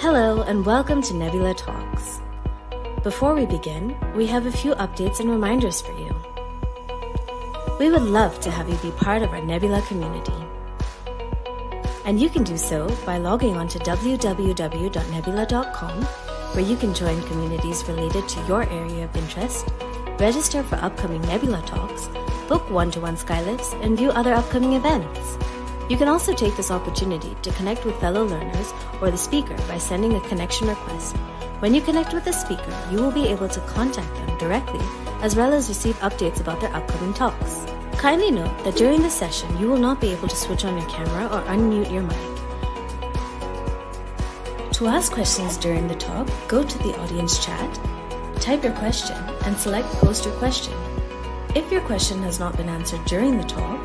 Hello and welcome to Nebula Talks. Before we begin, we have a few updates and reminders for you. We would love to have you be part of our Nebula community. And you can do so by logging on to www.nebula.com, where you can join communities related to your area of interest, register for upcoming Nebula Talks, book one-to-one skylifts, and view other upcoming events. You can also take this opportunity to connect with fellow learners or the speaker by sending a connection request. When you connect with the speaker, you will be able to contact them directly as well as receive updates about their upcoming talks. Kindly note that during the session, you will not be able to switch on your camera or unmute your mic. To ask questions during the talk, go to the audience chat, type your question, and select Post Your Question. If your question has not been answered during the talk,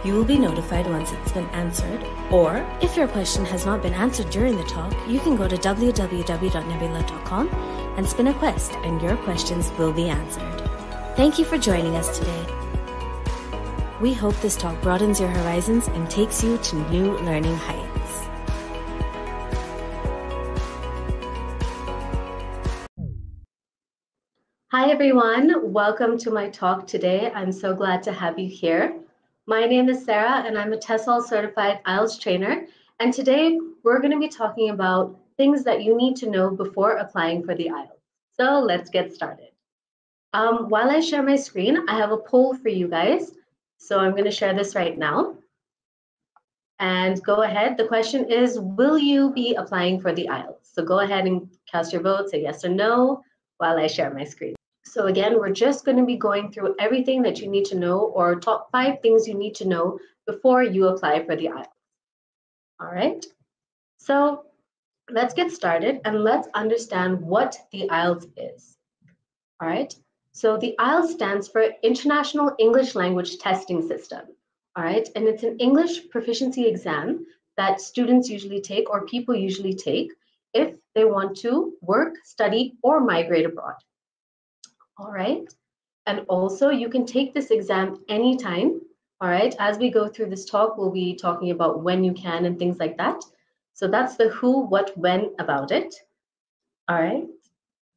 you will be notified once it's been answered, or if your question has not been answered during the talk, you can go to www.nebula.com and spin a quest, and your questions will be answered. Thank you for joining us today. We hope this talk broadens your horizons and takes you to new learning heights. Hi everyone, welcome to my talk today. I'm so glad to have you here. My name is Sarah and I'm a TESOL certified IELTS trainer. And today we're going to be talking about things that you need to know before applying for the IELTS. So let's get started. While I share my screen, I have a poll for you guys. So I'm going to share this right now. And go ahead. The question is, will you be applying for the IELTS? So go ahead and cast your vote, say yes or no while I share my screen. So again, we're just going to be going through everything that you need to know, or top 5 things you need to know before you apply for the IELTS. All right. So let's get started and let's understand what the IELTS is. All right. So the IELTS stands for International English Language Testing System. All right. And it's an English proficiency exam that students usually take, or people usually take, if they want to work, study, or migrate abroad. All right. And also you can take this exam anytime. All right. As we go through this talk, we'll be talking about when you can and things like that. So that's the who, what, when about it. All right.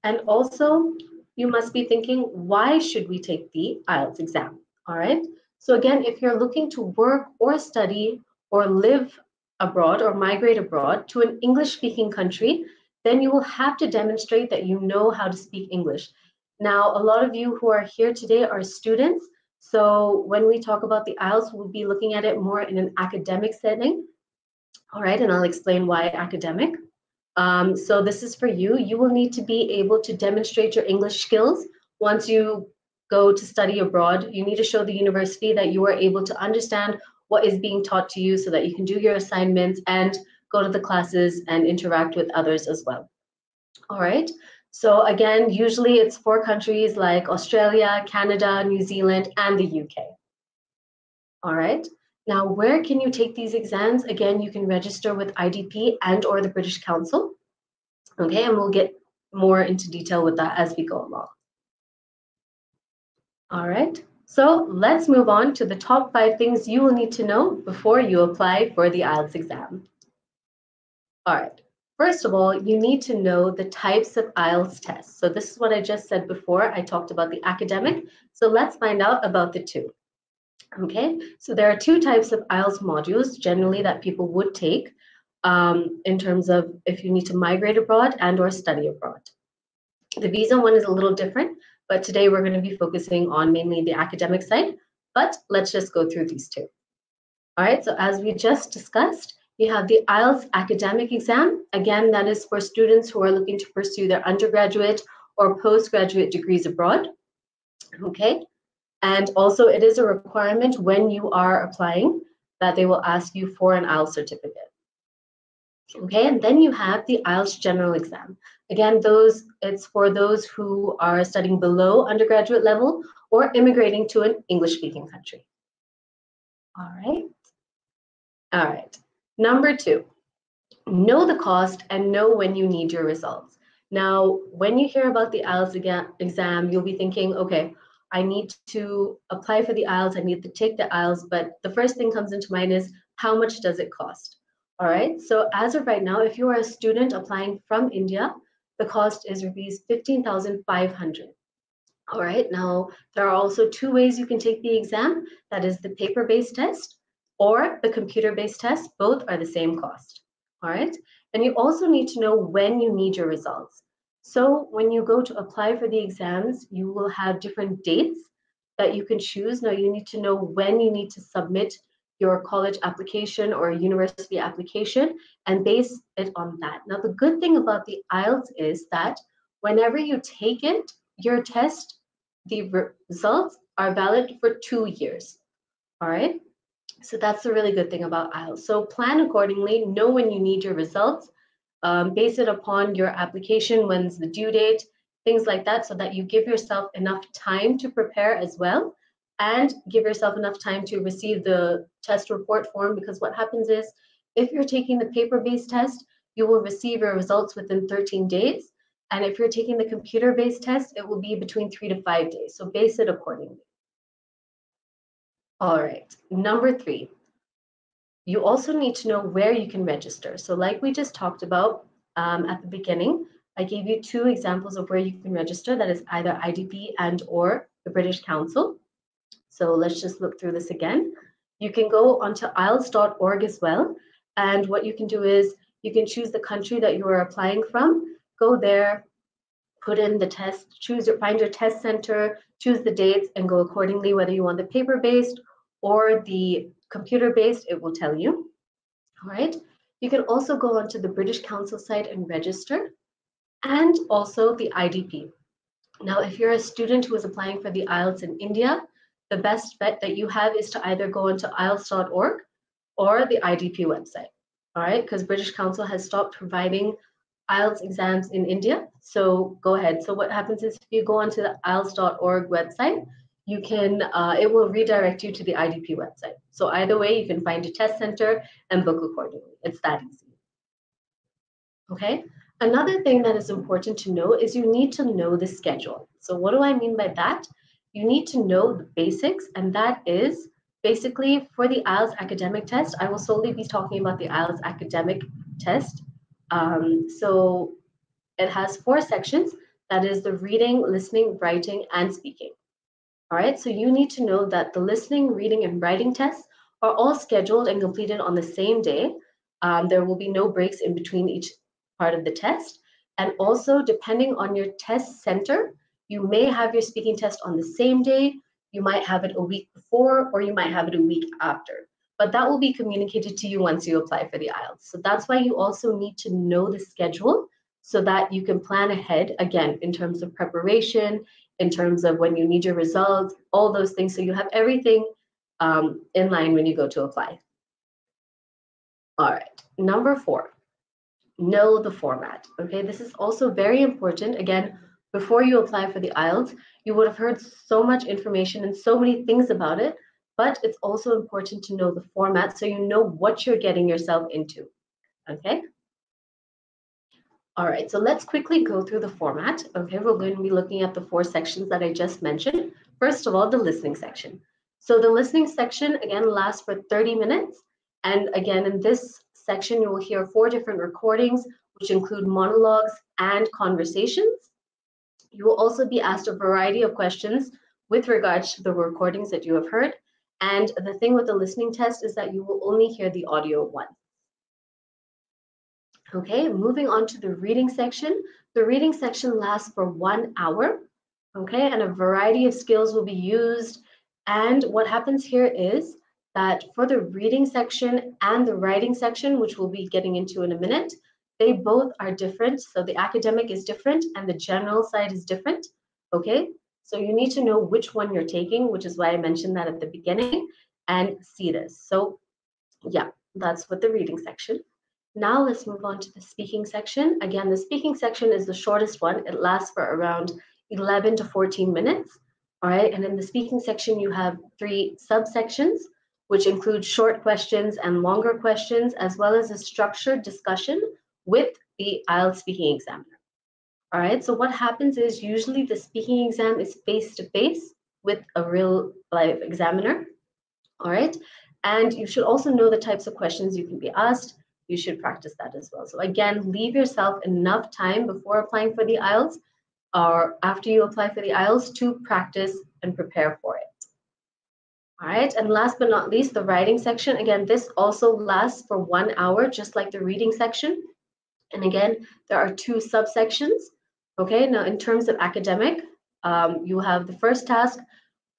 And also you must be thinking, why should we take the IELTS exam? All right. So again, if you're looking to work or study or live abroad or migrate abroad to an English speaking country, then you will have to demonstrate that you know how to speak English. Now, a lot of you who are here today are students. So when we talk about the IELTS, we'll be looking at it more in an academic setting. All right, and I'll explain why academic. So this is for you. You will need to be able to demonstrate your English skills. Once you go to study abroad, you need to show the university that you are able to understand what is being taught to you so that you can do your assignments and go to the classes and interact with others as well. All right. So again, usually it's for countries like Australia, Canada, New Zealand, and the UK. All right. Now, where can you take these exams? Again, you can register with IDP and or the British Council. Okay, and we'll get more into detail with that as we go along. All right. So let's move on to the top 5 things you will need to know before you apply for the IELTS exam. All right. First of all, you need to know the types of IELTS tests. So this is what I just said before. I talked about the academic. So let's find out about the 2. Okay, so there are 2 types of IELTS modules generally that people would take in terms of if you need to migrate abroad and or study abroad. The visa one is a little different, but today we're going to be focusing on mainly the academic side, but let's just go through these 2. All right, so as we just discussed, you have the IELTS academic exam. Again, that is for students who are looking to pursue their undergraduate or postgraduate degrees abroad. Okay, and also it is a requirement when you are applying that they will ask you for an IELTS certificate. Okay, and then you have the IELTS general exam. Again, it's for those who are studying below undergraduate level or immigrating to an English-speaking country. All right. All right. Number 2, know the cost and know when you need your results. Now, when you hear about the IELTS exam, you'll be thinking, okay, I need to apply for the IELTS, I need to take the IELTS, but the first thing comes into mind is, how much does it cost? All right, so as of right now, if you are a student applying from India, the cost is rupees 15,500. All right, now there are also two ways you can take the exam. That is the paper-based test or the computer-based test. Both are the same cost. All right, and you also need to know when you need your results. So when you go to apply for the exams, you will have different dates that you can choose. Now you need to know when you need to submit your college application or university application and base it on that. Now the good thing about the IELTS is that whenever you take it, your test, the results are valid for 2 years. All right. So that's the really good thing about IELTS. So plan accordingly, know when you need your results, base it upon your application, when's the due date, things like that, so that you give yourself enough time to prepare as well, and give yourself enough time to receive the test report form, because what happens is if you're taking the paper-based test, you will receive your results within 13 days. And if you're taking the computer-based test, it will be between 3 to 5 days. So base it accordingly. All right, number 3. You also need to know where you can register. So like we just talked about at the beginning, I gave you 2 examples of where you can register. That is either IDP and or the British Council. So let's just look through this again. You can go onto IELTS.org as well. And what you can do is you can choose the country that you are applying from, go there, put in the test, find your test center, choose the dates, and go accordingly, whether you want the paper-based or the computer-based, it will tell you. All right. You can also go onto the British Council site and register, and also the IDP. Now, if you're a student who is applying for the IELTS in India, the best bet that you have is to either go into IELTS.org or the IDP website. All right, because British Council has stopped providing IELTS exams in India. So go ahead. So what happens is if you go onto the IELTS.org website, you can, it will redirect you to the IDP website. So either way, you can find a test center and book accordingly. It's that easy. Okay. Another thing that is important to know is you need to know the schedule. So what do I mean by that? You need to know the basics, and that is basically for the IELTS academic test. I will solely be talking about the IELTS academic test. So it has 4 sections. That is the reading, listening, writing, and speaking. All right, so you need to know that the listening, reading, and writing tests are all scheduled and completed on the same day. There will be no breaks in between each part of the test. And also, depending on your test center, you may have your speaking test on the same day, you might have it a week before, or you might have it a week after. But that will be communicated to you once you apply for the IELTS. So that's why you also need to know the schedule so that you can plan ahead, again, in terms of preparation, in terms of when you need your results, all those things. So you have everything in line when you go to apply. All right, number 4, know the format. Okay, this is also very important. Again, before you apply for the IELTS, you would have heard so much information and so many things about it, but it's also important to know the format so you know what you're getting yourself into. Okay. All right, so let's quickly go through the format. Okay, we're going to be looking at the 4 sections that I just mentioned. First of all, the listening section. So the listening section, again, lasts for 30 minutes. And again, in this section, you will hear 4 different recordings, which include monologues and conversations. You will also be asked a variety of questions with regards to the recordings that you have heard. And the thing with the listening test is that you will only hear the audio once. Okay, moving on to the reading section. The reading section lasts for 1 hour, okay, and a variety of skills will be used. And what happens here is that for the reading section and the writing section, which we'll be getting into in a minute, they both are different. So the academic is different and the general side is different, okay? So you need to know which one you're taking, which is why I mentioned that at the beginning, and see this. So yeah, that's what the reading section. Now let's move on to the speaking section. Again, the speaking section is the shortest one. It lasts for around 11 to 14 minutes. All right, and in the speaking section, you have 3 subsections, which include short questions and longer questions, as well as a structured discussion with the IELTS speaking examiner. All right, so what happens is usually the speaking exam is face-to-face with a real live examiner. All right, and you should also know the types of questions you can be asked. you should practice that as well. So again, leave yourself enough time before applying for the IELTS or after you apply for the IELTS to practice and prepare for it. All right, and last but not least, the writing section. Again, this also lasts for 1 hour, just like the reading section. And again, there are 2 subsections. Okay, now in terms of academic, you have the first task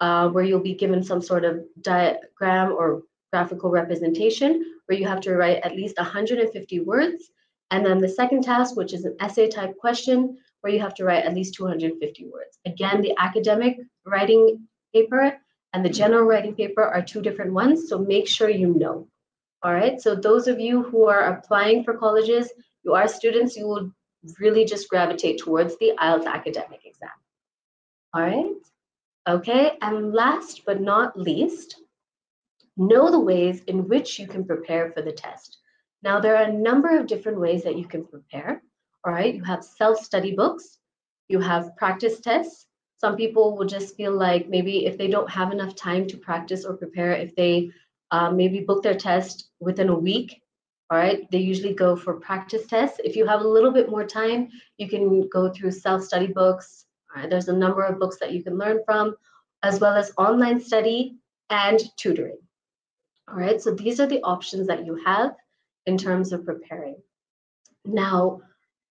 where you'll be given some sort of diagram or graphical representation where you have to write at least 150 words. And then the second task, which is an essay type question, where you have to write at least 250 words. Again, the academic writing paper and the general writing paper are 2 different ones, so make sure you know. All right, so those of you who are applying for colleges, you are students, you will really just gravitate towards the IELTS academic exam. All right, okay, and last but not least, know the ways in which you can prepare for the test. Now, there are a number of different ways that you can prepare. All right, you have self-study books, you have practice tests. Some people will just feel like maybe if they don't have enough time to practice or prepare, if they maybe book their test within a week, all right, they usually go for practice tests. If you have a little bit more time, you can go through self-study books. All right, there's a number of books that you can learn from, as well as online study and tutoring. All right, so these are the options that you have in terms of preparing. Now,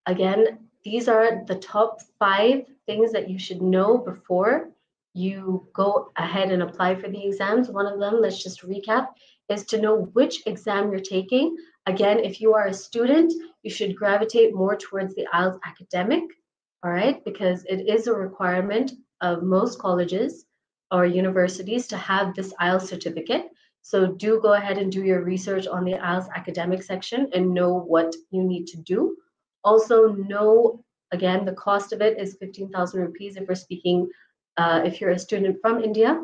again, these are the top 5 things that you should know before you go ahead and apply for the exams. One of them, let's just recap, is to know which exam you're taking. Again, if you are a student, you should gravitate more towards the IELTS academic, all right, because it is a requirement of most colleges or universities to have this IELTS certificate. So do go ahead and do your research on the IELTS academic section and know what you need to do. Also know, again, the cost of it is 15,000 rupees if we're speaking, if you're a student from India.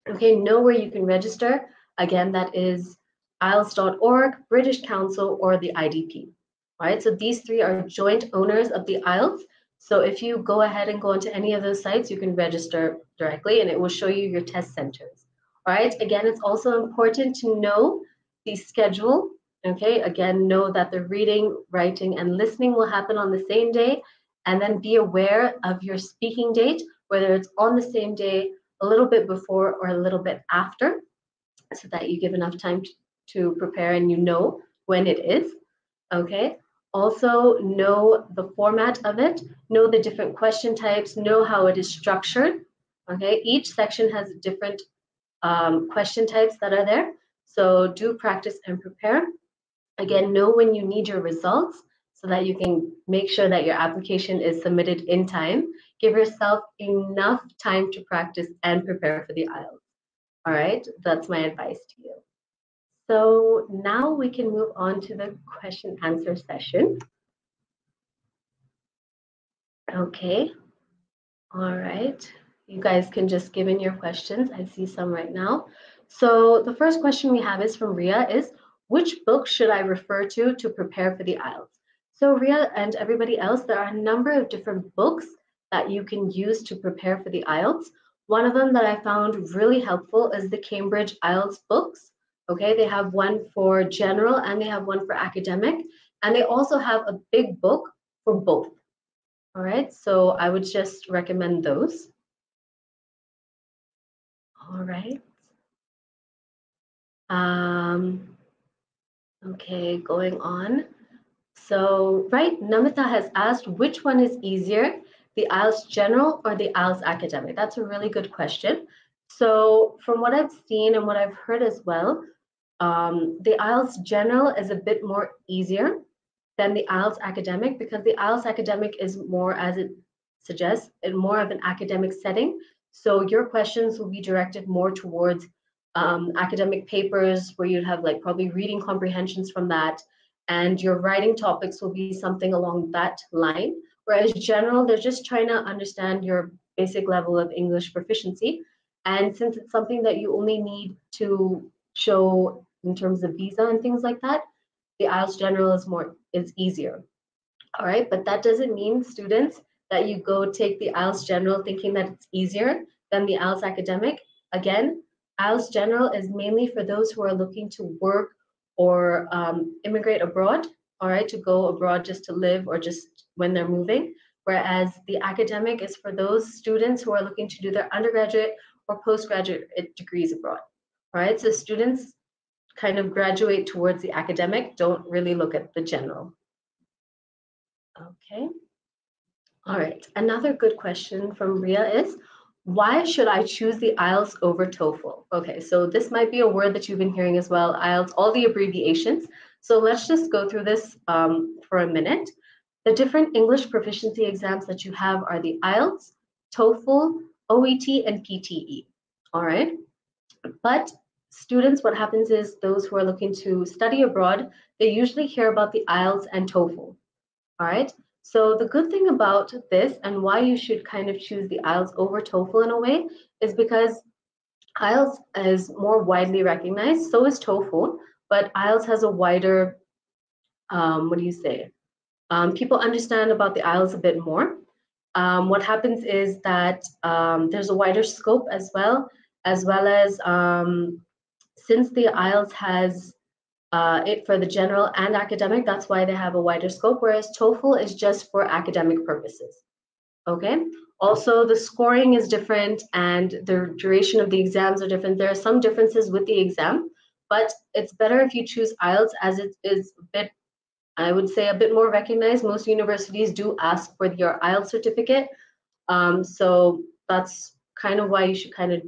Okay, know where you can register. Again, that is IELTS.org, British Council, or the IDP. All right, so these 3 are joint owners of the IELTS. So if you go ahead and go into any of those sites, you can register directly and it will show you your test centers. All right, again, it's also important to know the schedule. Okay, again, know that the reading, writing, and listening will happen on the same day, and then be aware of your speaking date, whether it's on the same day, a little bit before, or a little bit after, so that you give enough time to prepare and you know when it is. Okay, also know the format of it, know the different question types, know how it is structured. Okay, each section has different question types that are there. So do practice and prepare. Again, know when you need your results so that you can make sure that your application is submitted in time. Give yourself enough time to practice and prepare for the IELTS. All right, that's my advice to you. So now we can move on to the question answer session. Okay, all right. You guys can just give in your questions. I see some right now. So the first question we have is from Ria is, which book should I refer to prepare for the IELTS? So Ria and everybody else, there are a number of different books that you can use to prepare for the IELTS. One of them that I found really helpful is the Cambridge IELTS books. Okay, they have one for general and they have one for academic, and they also have a big book for both. All right, so I would just recommend those. All right. Okay, going on. So, right, Namita has asked, which one is easier, the IELTS General or the IELTS Academic? That's a really good question. So, from what I've seen and what I've heard as well, the IELTS General is a bit more easier than the IELTS Academic, because the IELTS Academic is more, as it suggests, more of an academic setting. So your questions will be directed more towards academic papers where you'd have like probably reading comprehensions from that, and your writing topics will be something along that line. Whereas general, they're just trying to understand your basic level of English proficiency. And since it's something that you only need to show in terms of visa and things like that, the IELTS General is easier. All right, but that doesn't mean, students, that you go take the IELTS General thinking that it's easier than the IELTS Academic. Again, IELTS General is mainly for those who are looking to work or immigrate abroad, all right, to go abroad just to live or just when they're moving. Whereas the academic is for those students who are looking to do their undergraduate or postgraduate degrees abroad. All right, so students kind of graduate towards the academic, don't really look at the general. Okay. All right, another good question from Ria is, why should I choose the IELTS over TOEFL? Okay, so this might be a word that you've been hearing as well, IELTS, all the abbreviations. So let's just go through this for a minute. The different English proficiency exams that you have are the IELTS, TOEFL, OET, and PTE, all right? But students, what happens is those who are looking to study abroad, they usually hear about the IELTS and TOEFL, all right? So the good thing about this and why you should kind of choose the IELTS over TOEFL in a way is because IELTS is more widely recognized, so is TOEFL, but IELTS has a wider, what do you say? People understand about the IELTS a bit more. What happens is that there's a wider scope as well as since the IELTS has it for the general and academic, that's why they have a wider scope, whereas TOEFL is just for academic purposes. Okay. Also, the scoring is different and the duration of the exams are different. There are some differences with the exam, but it's better if you choose IELTS as it is a bit, I would say, a bit more recognized. Most universities do ask for your IELTS certificate. So that's kind of why you should kind of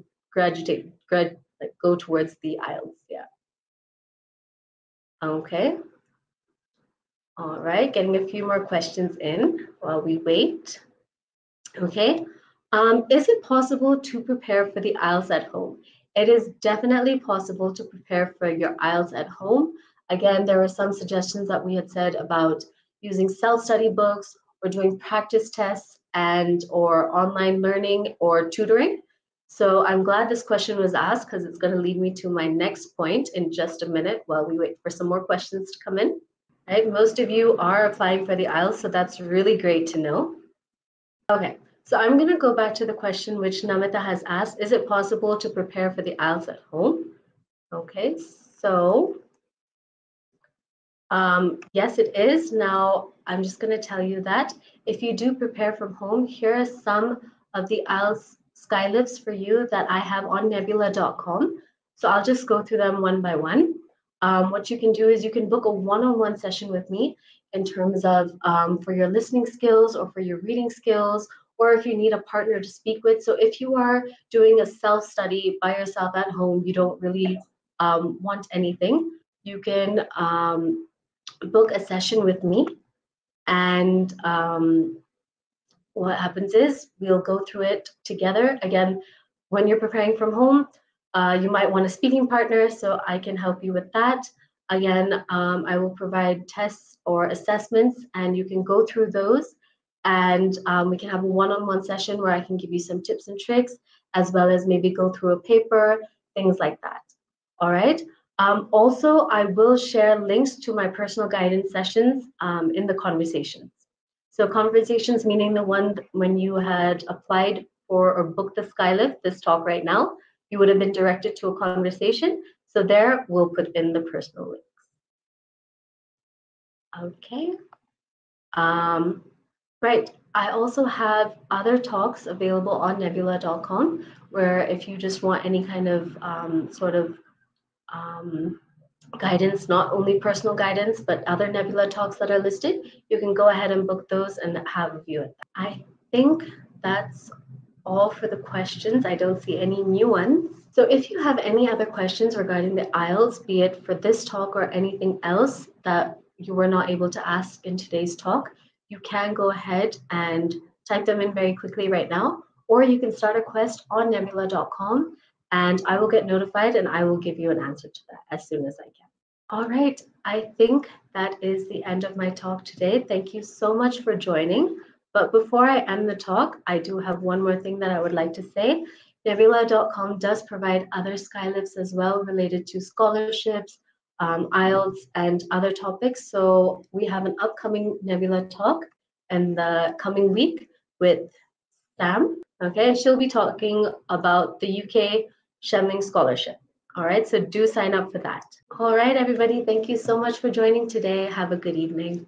go towards the IELTS. Yeah. Okay. All right, getting a few more questions in while we wait. Okay. Is it possible to prepare for the IELTS at home? It is definitely possible to prepare for your IELTS at home. Again, there are some suggestions that we had said about using self-study books or doing practice tests and or online learning or tutoring. So I'm glad this question was asked because it's going to lead me to my next point in just a minute while we wait for some more questions to come in. Right, most of you are applying for the IELTS, so that's really great to know. Okay, so I'm going to go back to the question which Namita has asked. Is it possible to prepare for the IELTS at home? Okay, so yes, it is. Now, I'm just going to tell you that if you do prepare from home, here are some of the IELTS skylifts for you that I have on nebula.com. So I'll just go through them one by one. What you can do is you can book a one-on-one session with me in terms of for your listening skills or for your reading skills, or if you need a partner to speak with. So if you are doing a self-study by yourself at home, you don't really want anything, you can book a session with me. And what happens is we'll go through it together. Again, when you're preparing from home, you might want a speaking partner, so I can help you with that. Again, I will provide tests or assessments, and you can go through those. And we can have a one-on-one session where I can give you some tips and tricks, as well as maybe go through a paper, things like that. All right. Also, I will share links to my personal guidance sessions in the conversations. So conversations meaning the one when you had applied for or booked the Skylift, this talk right now, you would have been directed to a conversation. So there we'll put in the personal links. Okay. Right. I also have other talks available on nebula.com where if you just want any kind of guidance, not only personal guidance, but other Nebula talks that are listed, you can go ahead and book those and have a view at that. I think that's all for the questions. I don't see any new ones. So if you have any other questions regarding the IELTS, be it for this talk or anything else that you were not able to ask in today's talk, you can go ahead and type them in very quickly right now, or you can start a quest on nebula.com and I will get notified and I will give you an answer to that as soon as I can. All right, I think that is the end of my talk today. Thank you so much for joining. But before I end the talk, I do have one more thing that I would like to say. Nebula.com does provide other skylifts as well related to scholarships, IELTS, and other topics. So we have an upcoming Nebula talk in the coming week with Sam. Okay, and she'll be talking about the UK Shemling Scholarship. All right, so do sign up for that. All right, everybody, thank you so much for joining today. Have a good evening.